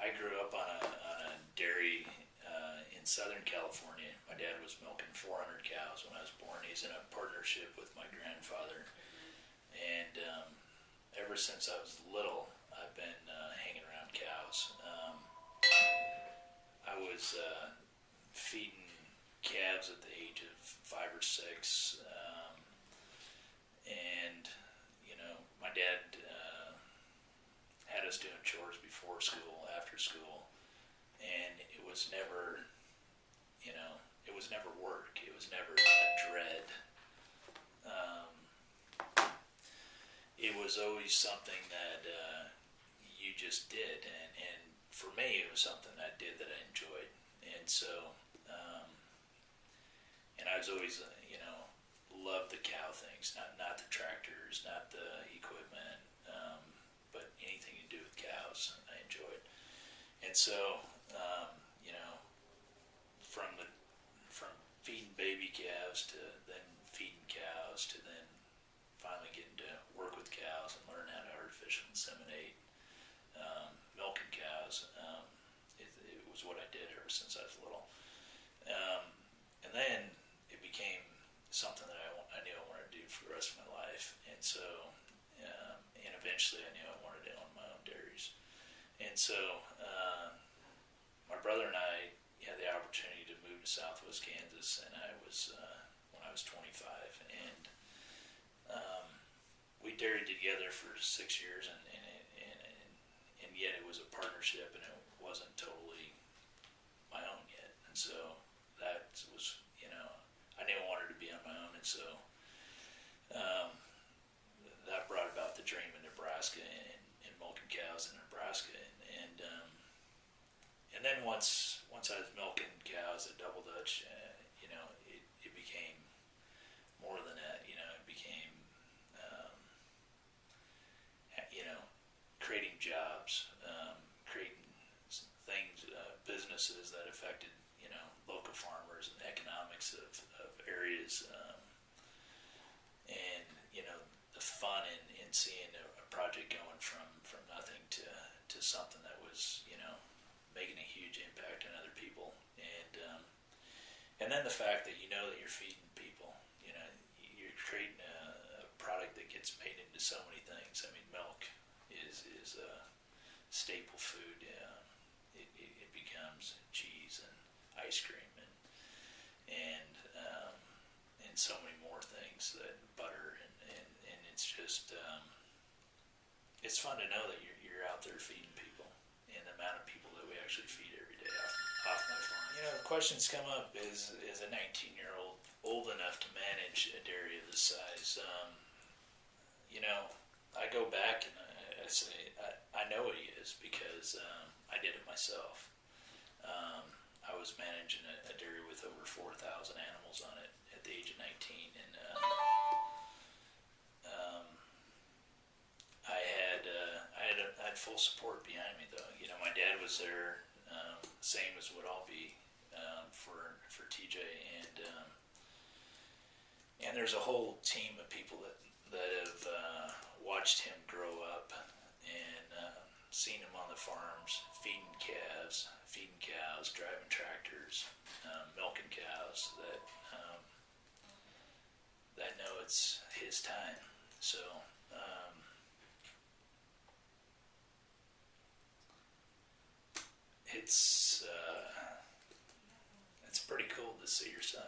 I grew up on a dairy in Southern California. My dad was milking 400 cows when I was born. He's in a partnership with my grandfather. And ever since I was little, I've been hanging around cows. I was feeding calves at the age of 5 or 6. And, my dad had us doing chores before school, after school. And it was never, it was never work. It was never a dread. It was always something that you just did, and for me, it was something I did that I enjoyed, and so, and I was always, loved the cow things, not the tractors, not the equipment, but anything to do with cows, I enjoyed, and so, from feeding baby calves to then feeding cows to then finally getting to work with cows and learn how to artificial inseminate, milking cows. It was what I did ever since I was little. And then it became something that I knew I wanted to do for the rest of my life. And so, and eventually I knew I wanted to own my own dairies. And so, my brother and I had the opportunity to move to Southwest Kansas, and I was, when I was 25, and we dairied together for 6 years, and yet it was a partnership, and it wasn't totally my own yet. And so that was, I knew I wanted to be on my own, and so that brought about the dream in Nebraska and milking cows in Nebraska, and then once I was milking cows at Double Dutch, it became more than that. It became creating jobs, creating things, businesses that affected, local farmers and the economics of areas, and, the fun in seeing a project going from nothing to something that was, making a huge impact on other people. And then the fact that that you're feeding people, you're creating a product that gets made into so many things. I mean, milk is a staple food. It becomes cheese and ice cream and so many more things, that butter, and it's just it's fun to know that you're out there feeding people, and the amount of people that we actually feed every day off my farm. The questions come up: is a 19-year-old old enough to manage a dairy of this size? I go back and I say I know he is, because I did it myself. I was managing a dairy with over 4,000 animals on it at the age of 19, and I had full support behind me, though. My dad was there, same as would all be for TJ, and there's a whole team of people that have watched him grow up and seen him on the farms, feeding cows, driving tractors, milking cows, that know it's his time. So it's pretty cool to see your son.